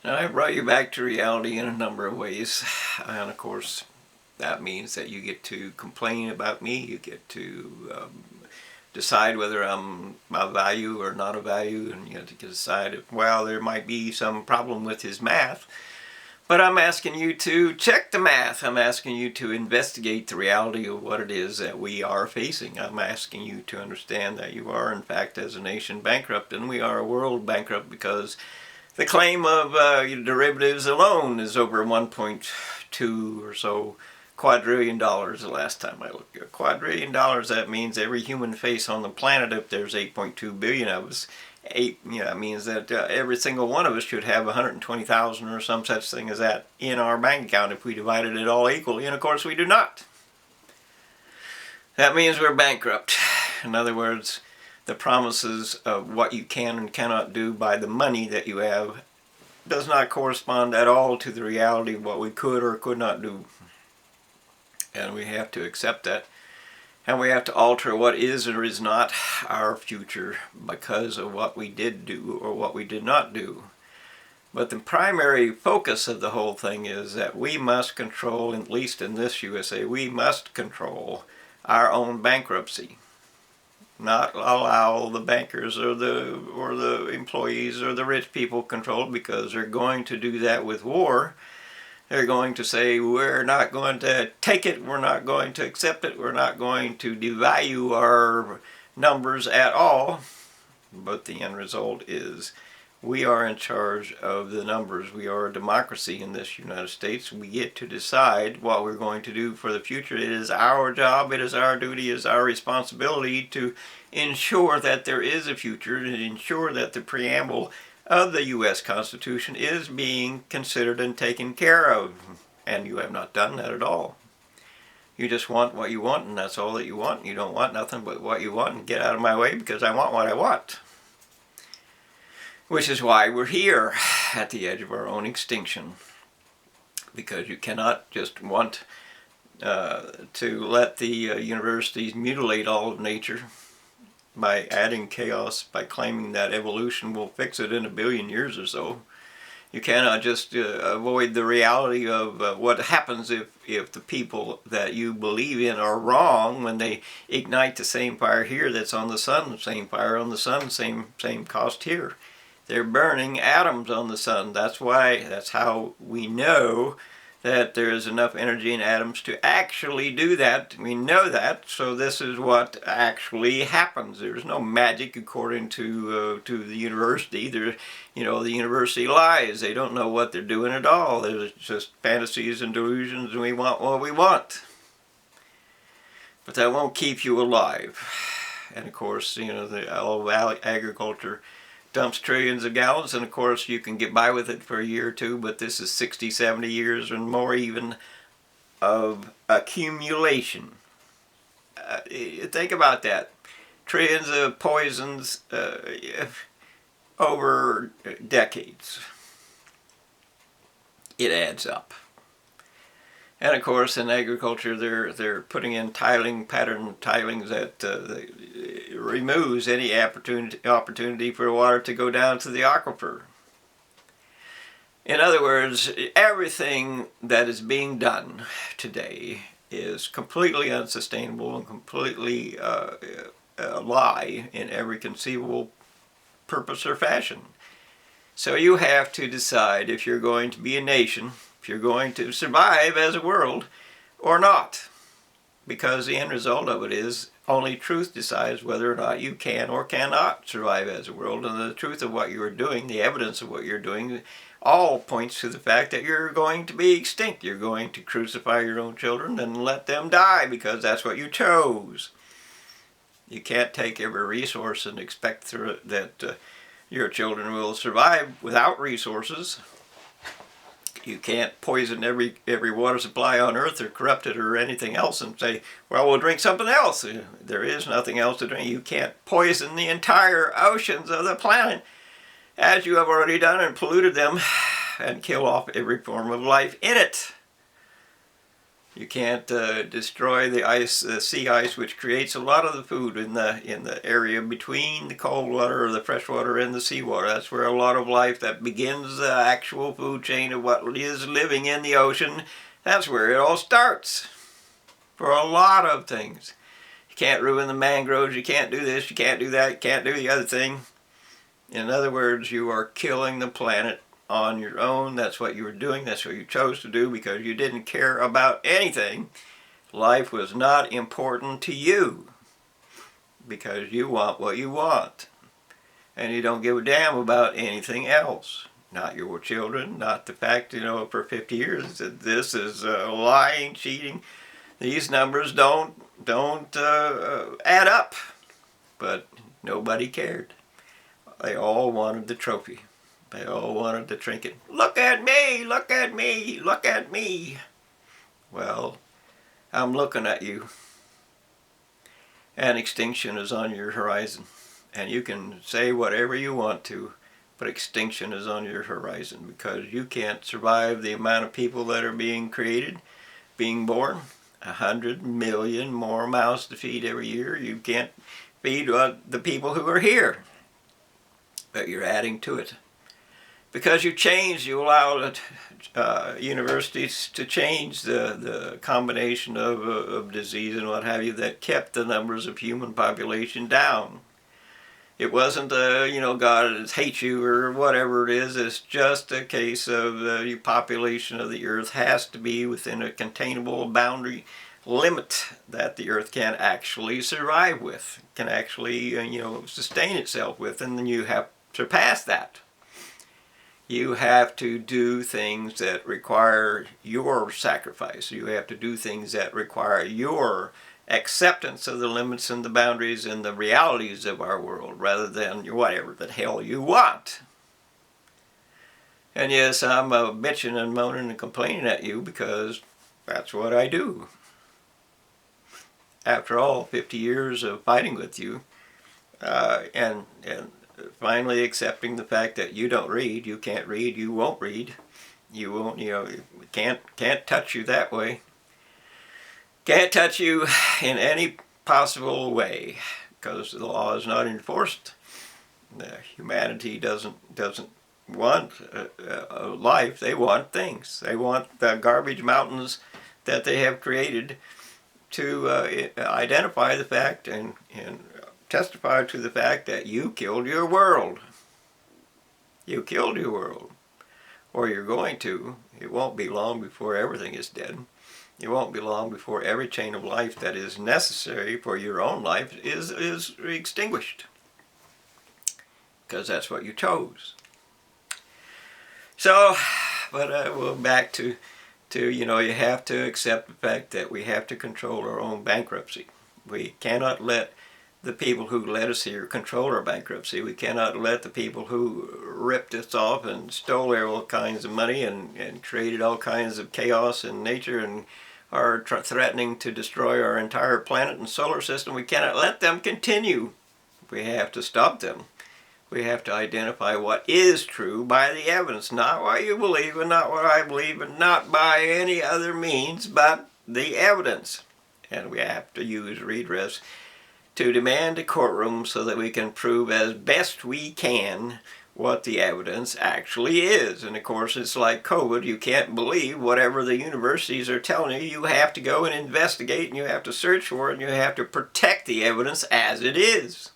Now, I brought you back to reality in a number of ways. And of course, that means that you get to complain about me. You get to decide whether I'm a value or not a value. And you have to decide if, well, there might be some problem with his math. But I'm asking you to check the math. I'm asking you to investigate the reality of what it is that we are facing. I'm asking you to understand that you are, in fact, as a nation, bankrupt. And we are a world bankrupt because the claim of derivatives alone is over 1.2 or so quadrillion dollars the last time I looked. A quadrillion dollars, that means every human face on the planet, if there's 8.2 billion of us, that means that every single one of us should have 120,000 or some such thing as that in our bank account if we divided it all equally, and of course we do not. That means we're bankrupt. In other words, the promises of what you can and cannot do by the money that you have does not correspond at all to the reality of what we could or could not do. And we have to accept that. And we have to alter what is or is not our future because of what we did do or what we did not do. But the primary focus of the whole thing is that we must control, at least in this USA, we must control our own bankruptcy. Not allow the bankers or the employees or the rich people control, because they're going to do that with war. They're going to say, we're not going to take it, we're not going to accept it, we're not going to devalue our numbers at all. But the end result is we are in charge of the numbers. We are a democracy in this United States. We get to decide what we're going to do for the future. It is our job, it is our duty, it is our responsibility to ensure that there is a future and ensure that the preamble of the U.S. Constitution is being considered and taken care of. And you have not done that at all. You just want what you want, and that's all that you want. You don't want nothing but what you want, and get out of my way because I want what I want. Which is why we're here at the edge of our own extinction. Because you cannot just want to let the universities mutilate all of nature by adding chaos, by claiming that evolution will fix it in 1 billion years or so. You cannot just avoid the reality of what happens if the people that you believe in are wrong when they ignite the same fire here that's on the sun, the same fire on the sun, same cost here. They're burning atoms on the sun. That's how we know that there is enough energy in atoms to actually do that. We know that, so this is what actually happens. There's no magic according to the university. The university lies. They don't know what they're doing at all. There's just fantasies and delusions, and we want what we want. But that won't keep you alive. And of course, all of agriculture dumps trillions of gallons, and of course you can get by with it for a year or two, but this is 60, 70 years and more even of accumulation. Think about that. Trillions of poisons over decades. It adds up. And of course, in agriculture, they're putting in pattern tilings that removes any opportunity for water to go down to the aquifer. In other words, everything that is being done today is completely unsustainable and completely a lie in every conceivable purpose or fashion. So you have to decide if you're going to be a nation, if you're going to survive as a world or not. Because the end result of it is only truth decides whether or not you can or cannot survive as a world. And the truth of what you're doing, the evidence of what you're doing, all points to the fact that you're going to be extinct. You're going to crucify your own children and let them die because that's what you chose. You can't take every resource and expect that your children will survive without resources. You can't poison every water supply on earth or corrupt it or anything else and say, well, we'll drink something else. There is nothing else to drink. You can't poison the entire oceans of the planet as you have already done and polluted them and kill off every form of life in it. You can't destroy the ice, the sea ice, which creates a lot of the food in the area between the cold water or the fresh water and the seawater. That's where a lot of life that begins the actual food chain of what is living in the ocean. That's where it all starts for a lot of things. You can't ruin the mangroves. You can't do this. You can't do that. You can't do the other thing. In other words, you are killing the planet on your own. That's what you were doing. That's what you chose to do because you didn't care about anything. Life was not important to you because you want what you want. And you don't give a damn about anything else. Not your children, not the fact, for 50 years that this is lying, cheating. These numbers don't add up. But nobody cared. They all wanted the trophy. They all wanted the trinket. Look at me, look at me, look at me. Well, I'm looking at you. And extinction is on your horizon. And you can say whatever you want to, but extinction is on your horizon because you can't survive the amount of people that are being created, being born. 100 million more mouths to feed every year. You can't feed the people who are here, but you're adding to it. Because you change, you allow universities to change the combination of disease and what have you that kept the numbers of human population down. It wasn't, God hates you or whatever it is. It's just a case of the population of the earth has to be within a containable boundary limit that the earth can actually survive with, can actually, sustain itself with, and then you have to surpass that. You have to do things that require your sacrifice. You have to do things that require your acceptance of the limits and the boundaries and the realities of our world rather than whatever the hell you want. And yes, I'm bitching and moaning and complaining at you because that's what I do. After all, 50 years of fighting with you and finally accepting the fact that you don't read, you can't read, you won't read, you won't, can't touch you that way. Can't touch you in any possible way because the law is not enforced. Humanity doesn't want a life. They want things. They want the garbage mountains that they have created to identify the fact and testify to the fact that you killed your world. You killed your world. Or you're going to. It won't be long before everything is dead. It won't be long before every chain of life that is necessary for your own life is extinguished. Because that's what you chose. So, but we're back to you have to accept the fact that we have to control our own bankruptcy. We cannot let the people who led us here control our bankruptcy. We cannot let the people who ripped us off and stole all kinds of money and created all kinds of chaos in nature and are threatening to destroy our entire planet and solar system. We cannot let them continue. We have to stop them. We have to identify what is true by the evidence, not what you believe and not what I believe and not by any other means but the evidence. And we have to use redress to demand a courtroom so that we can prove as best we can what the evidence actually is. And of course it's like COVID. You can't believe whatever the universities are telling you. You have to go and investigate and you have to search for it and you have to protect the evidence as it is.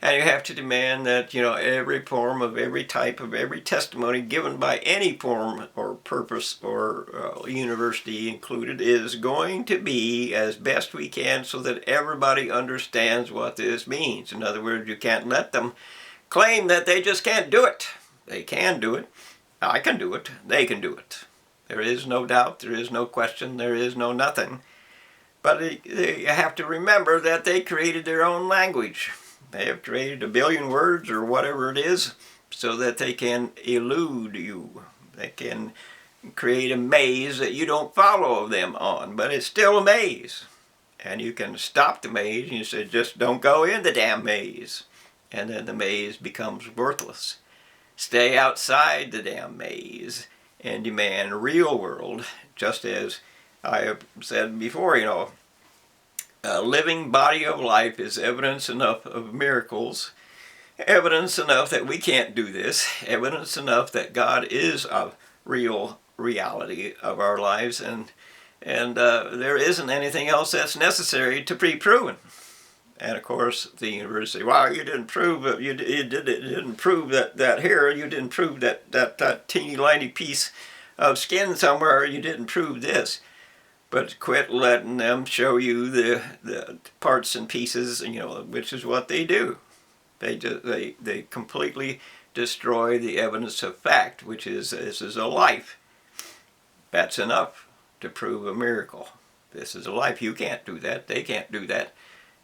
And you have to demand that, every form of every type of every testimony given by any form or purpose or university included is going to be as best we can so that everybody understands what this means. In other words, you can't let them claim that they just can't do it. They can do it. I can do it. They can do it. There is no doubt. There is no question. There is no nothing. But you have to remember that they created their own language. They have created 1 billion words or whatever it is so that they can elude you. They can create a maze that you don't follow them on, but it's still a maze. And you can stop the maze and you say, just don't go in the damn maze. And then the maze becomes worthless. Stay outside the damn maze and demand real world, just as I have said before, a living body of life is evidence enough of miracles, evidence enough that we can't do this, evidence enough that God is a real reality of our lives, and there isn't anything else that's necessary to be proven. And of course, the university, well, you didn't prove it. You didn't prove that hair. You didn't prove that teeny tiny piece of skin somewhere. You didn't prove this. But quit letting them show you the parts and pieces, which is what they do. They completely destroy the evidence of fact, which is this is a life. That's enough to prove a miracle. This is a life. You can't do that. They can't do that.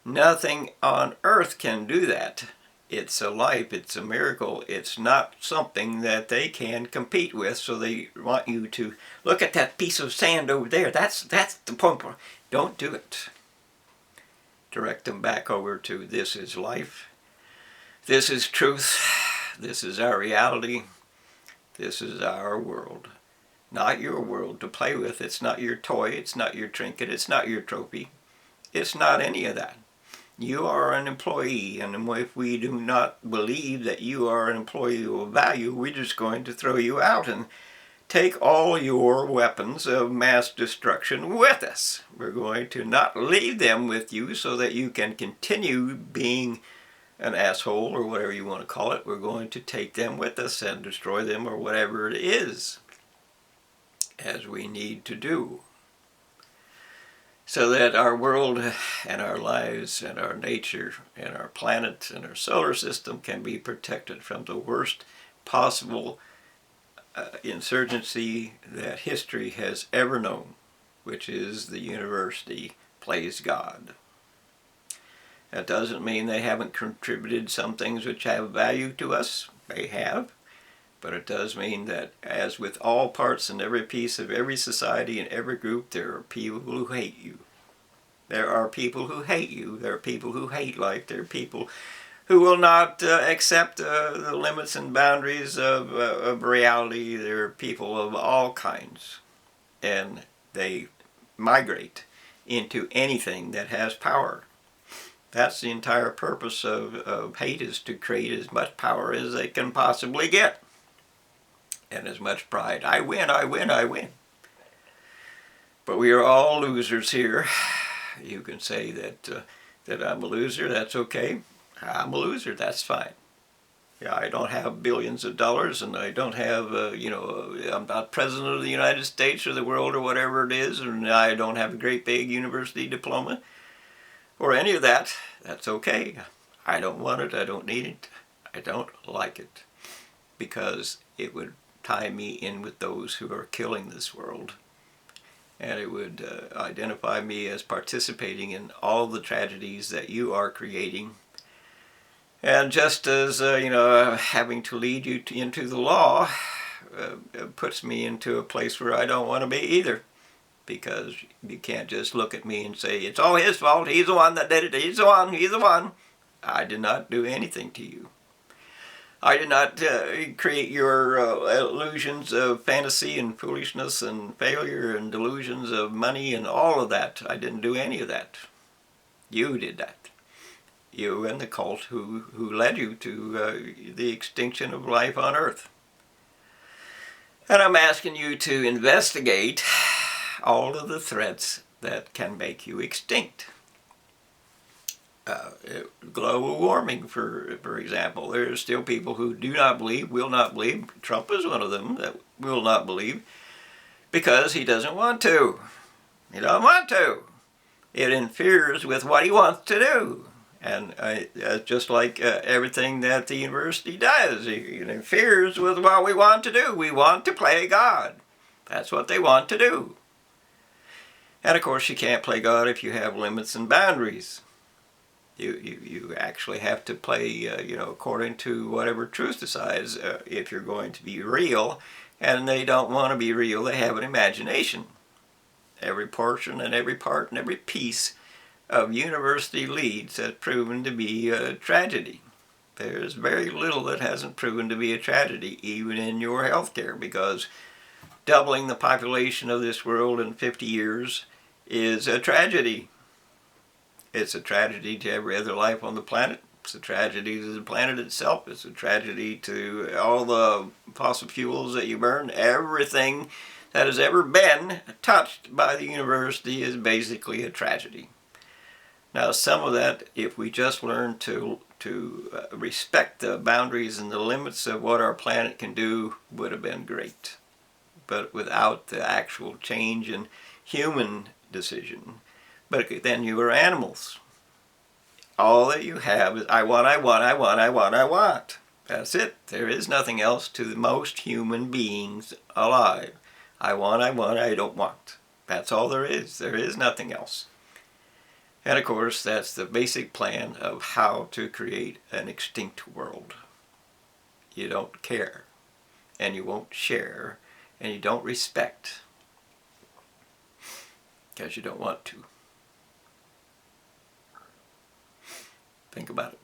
Nothing on earth can do that. It's a life. It's a miracle. It's not something that they can compete with, so they want you to look at that piece of sand over there. That's the point. Don't do it. Direct them back over to this is life. This is truth. This is our reality. This is our world. Not your world to play with. It's not your toy. It's not your trinket. It's not your trophy. It's not any of that. You are an employee, and if we do not believe that you are an employee of value, we're just going to throw you out and take all your weapons of mass destruction with us. We're going to not leave them with you so that you can continue being an asshole or whatever you want to call it. We're going to take them with us and destroy them or whatever it is, as we need to do, so that our world and our lives and our nature and our planet and our solar system can be protected from the worst possible insurgency that history has ever known, which is the university plays God. That doesn't mean they haven't contributed some things which have value to us. They have. But it does mean that, as with all parts and every piece of every society and every group, there are people who hate you. There are people who hate you. There are people who hate life. There are people who will not accept the limits and boundaries of reality. There are people of all kinds. And they migrate into anything that has power. That's the entire purpose of hate, is to create as much power as they can possibly get. And as much pride. I win, I win, I win. But we are all losers here. You can say that I'm a loser. That's okay. I'm a loser. That's fine. Yeah, I don't have billions of dollars, and I don't have, I'm not president of the United States or the world or whatever it is, and I don't have a great big university diploma or any of that. That's okay. I don't want it. I don't need it. I don't like it, because it would tie me in with those who are killing this world, and it would identify me as participating in all the tragedies that you are creating. And just as having to lead you into the law puts me into a place where I don't want to be either, because you can't just look at me and say it's all his fault, he's the one that did it, he's the one. I did not do anything to you. I did not create your illusions of fantasy and foolishness and failure and delusions of money and all of that. I didn't do any of that. You did that. You and the cult who led you to the extinction of life on Earth. And I'm asking you to investigate all of the threats that can make you extinct. Global warming, for example. There are still people who do not believe, will not believe. Trump is one of them that will not believe, because he doesn't want to. He doesn't want to. It interferes with what he wants to do. And just like everything that the university does, it interferes with what we want to do. We want to play God. That's what they want to do. And of course you can't play God if you have limits and boundaries. You actually have to play, according to whatever truth decides, if you're going to be real. And they don't want to be real. They have an imagination. Every portion and every part and every piece of university leads has proven to be a tragedy. There's very little that hasn't proven to be a tragedy, even in your healthcare, because doubling the population of this world in 50 years is a tragedy. It's a tragedy to every other life on the planet. It's a tragedy to the planet itself. It's a tragedy to all the fossil fuels that you burn. Everything that has ever been touched by the universe is basically a tragedy. Now, some of that, if we just learn to respect the boundaries and the limits of what our planet can do, would have been great. But without the actual change in human decision. But then you are animals. All that you have is I want, I want, I want, I want, I want. That's it. There is nothing else to the most human beings alive. I want, I don't want. That's all there is. There is nothing else. And of course, that's the basic plan of how to create an extinct world. You don't care, and you won't share, and you don't respect, because you don't want to. Think about it.